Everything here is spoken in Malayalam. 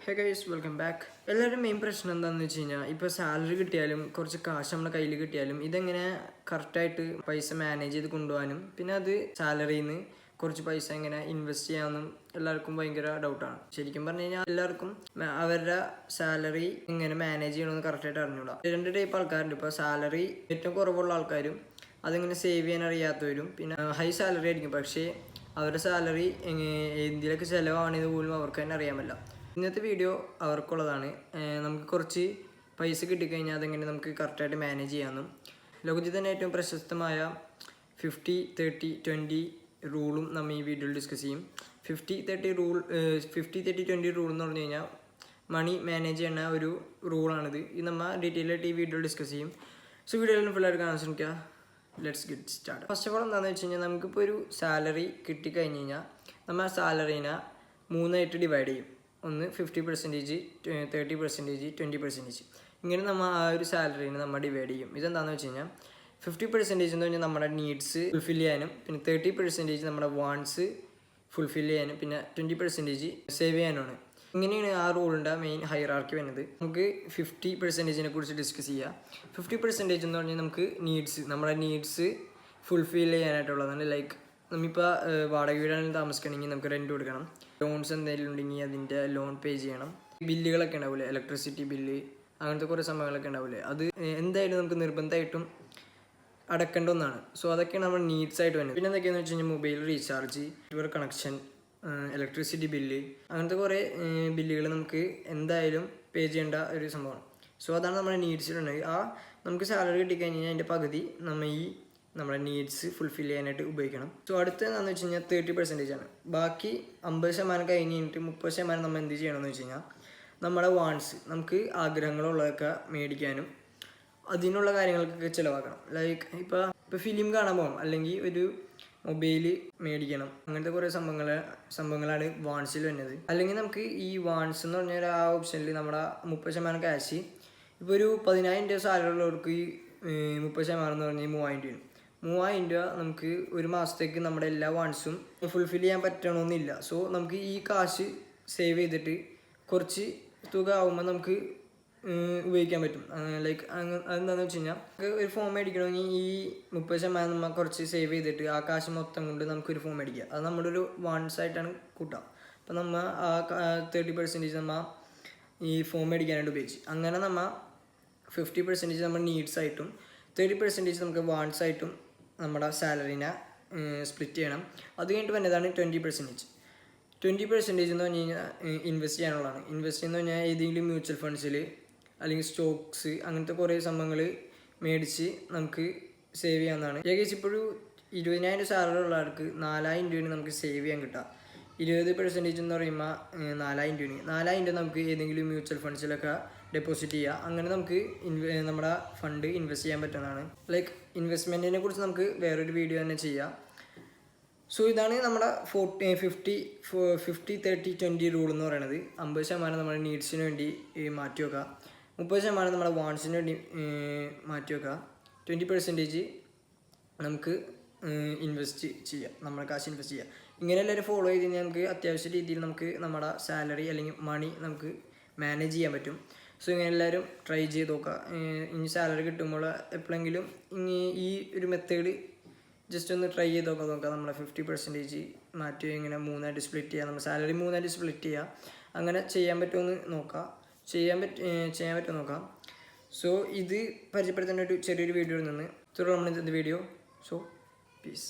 Hey guys welcome back. എല്ലാവരും മെയിൻ പ്രശ്നം എന്താണെന്ന് വെച്ച് കഴിഞ്ഞാൽ ഇപ്പോൾ സാലറി കിട്ടിയാലും കുറച്ച് കാശ് നമ്മുടെ കയ്യിൽ കിട്ടിയാലും ഇതെങ്ങനെ കറക്റ്റായിട്ട് പൈസ മാനേജ് ചെയ്ത് കൊണ്ടുപോകാനും പിന്നെ അത് സാലറിയിൽ നിന്ന് കുറച്ച് പൈസ എങ്ങനെ ഇൻവെസ്റ്റ് ചെയ്യാമെന്നും എല്ലാവർക്കും ഭയങ്കര ഡൗട്ടാണ്. ശരിക്കും പറഞ്ഞു കഴിഞ്ഞാൽ എല്ലാവർക്കും അവരുടെ സാലറി എങ്ങനെ മാനേജ് ചെയ്യണമെന്ന് കറക്റ്റായിട്ട് അറിഞ്ഞൂടാ. രണ്ട് ടൈപ്പ് ആൾക്കാരുണ്ട്. ഇപ്പോൾ സാലറി ഏറ്റവും കുറവുള്ള ആൾക്കാരും അതിങ്ങനെ സേവ് ചെയ്യാൻ അറിയാത്തവരും പിന്നെ ഹൈ സാലറി ആയിരിക്കും, പക്ഷേ അവരുടെ സാലറി എന്തിലൊക്കെ ചിലവാണെന്ന് പോലും അവർക്ക് തന്നെ അറിയാമല്ല. ഇന്നത്തെ വീഡിയോ അവർക്കുള്ളതാണ്. നമുക്ക് കുറച്ച് പൈസ കിട്ടിക്കഴിഞ്ഞാൽ അതെങ്ങനെ നമുക്ക് കറക്റ്റായിട്ട് മാനേജ് ചെയ്യാമെന്നും ലോകത്തിൽ തന്നെ ഏറ്റവും പ്രശസ്തമായ 50-30-20 റൂളും നമ്മൾ ഈ വീഡിയോയിൽ ഡിസ്കസ് ചെയ്യും. 50-30-20 റൂൾ എന്ന് പറഞ്ഞു കഴിഞ്ഞാൽ മണി മാനേജ് ചെയ്യുന്ന ഒരു റൂളാണിത്. ഇത് നമ്മൾ ഡീറ്റെയിൽ ആയിട്ട് ഈ വീഡിയോയിൽ ഡിസ്കസ് ചെയ്യും. സോ വീഡിയോയിൽ ഫുള്ളായിട്ട് കാണാൻ ശ്രമിക്കുക. Let's get start. First of all എന്താണെന്ന് വെച്ച് കഴിഞ്ഞാൽ നമുക്കിപ്പോൾ ഒരു സാലറി കിട്ടിക്കഴിഞ്ഞ് കഴിഞ്ഞാൽ നമ്മൾ ആ സാലറീനെ 3 ഡിവൈഡ് ചെയ്യും. ഒന്ന് 50%, 30%, 20%. ഇങ്ങനെ നമ്മൾ ആ ഒരു സാലറീനെ നമ്മൾ ഡിവൈഡ് ചെയ്യും. ഇതെന്താണെന്ന് വെച്ച് കഴിഞ്ഞാൽ 50% എന്ന് പറഞ്ഞാൽ നമ്മുടെ നീഡ്സ് ഫുൾഫിൽ ചെയ്യാനും പിന്നെ 30% നമ്മുടെ വാണ്ട്സ് ഫുൾഫിൽ ചെയ്യാനും പിന്നെ 20% സേവ് ചെയ്യാനുമാണ്. ഇങ്ങനെയാണ് ആ റൂളിൻ്റെ മെയിൻ ഹൈറാർക്കി വരുന്നത്. നമുക്ക് 50%-നെ കുറിച്ച് ഡിസ്കസ് ചെയ്യാം. 50% എന്ന് പറഞ്ഞാൽ നമുക്ക് നമ്മുടെ നീഡ്സ് ഫുൾഫിൽ ചെയ്യാനായിട്ടുള്ളതാണ്. ലൈക്ക് നമ്മളിപ്പോൾ വാടക വീടാണെങ്കിൽ താമസിക്കണമെങ്കിൽ നമുക്ക് റെൻറ്റ് കൊടുക്കണം, ലോൺസ് എന്തെങ്കിലും ഉണ്ടെങ്കിൽ അതിൻ്റെ ലോൺ പേ ചെയ്യണം, ബില്ലുകളൊക്കെ ഉണ്ടാവില്ലേ, ഇലക്ട്രിസിറ്റി ബില്ല്, അങ്ങനത്തെ കുറേ സംഭവങ്ങളൊക്കെ ഉണ്ടാവില്ലേ, അത് എന്തായാലും നമുക്ക് നിർബന്ധമായിട്ടും അടക്കേണ്ട ഒന്നാണ്. സോ അതൊക്കെയാണ് നമ്മുടെ നീഡ്സ് ആയിട്ട് വരുന്നത്. പിന്നെ എന്തൊക്കെയാണെന്ന് വെച്ച് കഴിഞ്ഞാൽ mobile recharge, network connection, electricity bill, അങ്ങനത്തെ കുറേ ബില്ലുകൾ നമുക്ക് എന്തായാലും പേ ചെയ്യേണ്ട ഒരു സംഭവമാണ്. സോ അതാണ് നമ്മുടെ നീഡ്സിലുണ്ടെങ്കിൽ നമുക്ക് സാലറി കിട്ടിക്കഴിഞ്ഞാൽ അതിൻ്റെ പകുതി നമ്മുടെ നീഡ്സ് ഫുൾഫിൽ ചെയ്യാനായിട്ട് ഉപയോഗിക്കണം. സോ അടുത്തതെന്ന് വെച്ച് കഴിഞ്ഞാൽ 30% ആണ്. ബാക്കി 50% കഴിഞ്ഞിട്ട് 30% നമ്മൾ എന്ത് ചെയ്യണമെന്ന് വെച്ച് കഴിഞ്ഞാൽ നമ്മുടെ വാണ്ട്സ്, നമുക്ക് ആഗ്രഹങ്ങളുള്ളതൊക്കെ മേടിക്കാനും അതിനുള്ള കാര്യങ്ങൾക്കൊക്കെ ചിലവാക്കണം. ലൈക്ക് ഇപ്പോൾ ഫിലിം കാണാൻ പോകാം, അല്ലെങ്കിൽ ഒരു മൊബൈൽ മേടിക്കണം, അങ്ങനത്തെ കുറേ സംഭവങ്ങളാണ് വാണ്ട്സിൽ വരുന്നത്. അല്ലെങ്കിൽ നമുക്ക് ഈ വാണ്ട്സ് എന്ന് പറഞ്ഞാൽ ആ ഓപ്ഷനിൽ നമ്മുടെ 30% ക്യാഷ്, ഇപ്പോൾ ഒരു 10,000 രൂപ സാലറി ഉള്ളവർക്ക് ഈ 30% എന്ന് പറഞ്ഞാൽ 3,000 രൂപ. 3,000 രൂപ നമുക്ക് ഒരു മാസത്തേക്ക് നമ്മുടെ എല്ലാ വാണ്ട്സും ഫുൾഫിൽ ചെയ്യാൻ പറ്റണമെന്നില്ല. സോ നമുക്ക് ഈ കാശ് സേവ് ചെയ്തിട്ട് കുറച്ച് തുക ആകുമ്പോൾ നമുക്ക് ഉപയോഗിക്കാൻ പറ്റും. ലൈക്ക് അതെന്താണെന്ന് വെച്ച് കഴിഞ്ഞാൽ നമുക്ക് ഒരു ഫോം മേടിക്കണമെങ്കിൽ ഈ 30% നമ്മൾ കുറച്ച് സേവ് ചെയ്തിട്ട് ആ കാശ് മൊത്തം കൊണ്ട് നമുക്കൊരു ഫോം മേടിക്കുക. അത് നമ്മുടെ ഒരു വാണ്ട്സ് ആയിട്ടാണ് കൂട്ടുക. അപ്പം നമ്മൾ ആ 30% നമ്മൾ ഈ ഫോം മേടിക്കാനായിട്ട് ഉപയോഗിച്ച്, അങ്ങനെ നമ്മൾ 50% നമ്മൾ നീഡ്സ് ആയിട്ടും 30% നമുക്ക് വാണ്ട്സ് ആയിട്ടും നമ്മുടെ സാലറീനെ സ്പ്ലിറ്റ് ചെയ്യണം. അത് കഴിഞ്ഞിട്ട് വന്നതാണ് 20%. 20% എന്ന് പറഞ്ഞു കഴിഞ്ഞാൽ ഇൻവെസ്റ്റ് ചെയ്യാനുള്ളതാണ്. ഇൻവെസ്റ്റ് എന്ന് പറഞ്ഞാൽ ഏതെങ്കിലും മ്യൂച്വൽ ഫണ്ട്സിൽ അല്ലെങ്കിൽ സ്റ്റോക്സ്, അങ്ങനത്തെ കുറേ സംഭവങ്ങൾ മേടിച്ച് നമുക്ക് സേവ് ചെയ്യാവുന്നതാണ്. ഏകദേശം ഇപ്പോൾ 20,000 സാലറി ഉള്ള ആൾക്ക് 4,000 രൂപയാണ് നമുക്ക് സേവ് ചെയ്യാൻ കിട്ടുക. 20% എന്ന് പറയുമ്പോൾ 4,000 രൂപ. 4,000 രൂപ നമുക്ക് ഏതെങ്കിലും മ്യൂച്വൽ ഫണ്ട്സിലൊക്കെ ഡെപ്പോസിറ്റ് ചെയ്യുക. അങ്ങനെ നമുക്ക് നമ്മുടെ ഫണ്ട് ഇൻവെസ്റ്റ് ചെയ്യാൻ പറ്റുന്നതാണ്. ലൈക്ക് ഇൻവെസ്റ്റ്മെൻറ്റിനെ കുറിച്ച് നമുക്ക് വേറൊരു വീഡിയോ തന്നെ ചെയ്യാം. സോ ഇതാണ് നമ്മുടെ 50-30-20 റൂൾ എന്ന് പറയുന്നത്. 50% നമ്മുടെ നീഡ്സിന് വേണ്ടി മാറ്റി വെക്കുക, 30% നമ്മുടെ വാണ്ട്സിന് വേണ്ടി മാറ്റി വെക്കുക, 20% നമുക്ക് ഇൻവെസ്റ്റ് ചെയ്യാം, നമ്മുടെ കാശ് ഇൻവെസ്റ്റ് ചെയ്യുക. ഇങ്ങനെ എല്ലാവരും ഫോളോ ചെയ്ത് കഴിഞ്ഞാൽ നമുക്ക് അത്യാവശ്യ രീതിയിൽ നമുക്ക് നമ്മുടെ സാലറി അല്ലെങ്കിൽ മണി നമുക്ക് മാനേജ് ചെയ്യാൻ പറ്റും. സോ ഇങ്ങനെ എല്ലാവരും ട്രൈ ചെയ്ത് നോക്കുക. ഇനി സാലറി കിട്ടുമ്പോൾ എപ്പോഴെങ്കിലും ഈ ഒരു മെത്തേഡ് ജസ്റ്റ് ഒന്ന് ട്രൈ ചെയ്ത് നോക്കാം. നമ്മളെ 50% മാറ്റി ഇങ്ങനെ 3 സ്പ്ലിറ്റ് ചെയ്യുക, നമ്മൾ സാലറി 3 സ്പ്ലിറ്റ് ചെയ്യുക, അങ്ങനെ ചെയ്യാൻ പറ്റുമെന്ന് നോക്കാം. ചെയ്യാൻ പറ്റുമോ നോക്കാം. സോ ഇത് പരിചയപ്പെടുത്തേണ്ട ഒരു ചെറിയൊരു വീഡിയോയിൽ നിന്ന് തുടർന്ന് നമ്മൾ ഇന്നത്തെ വീഡിയോ. So piece.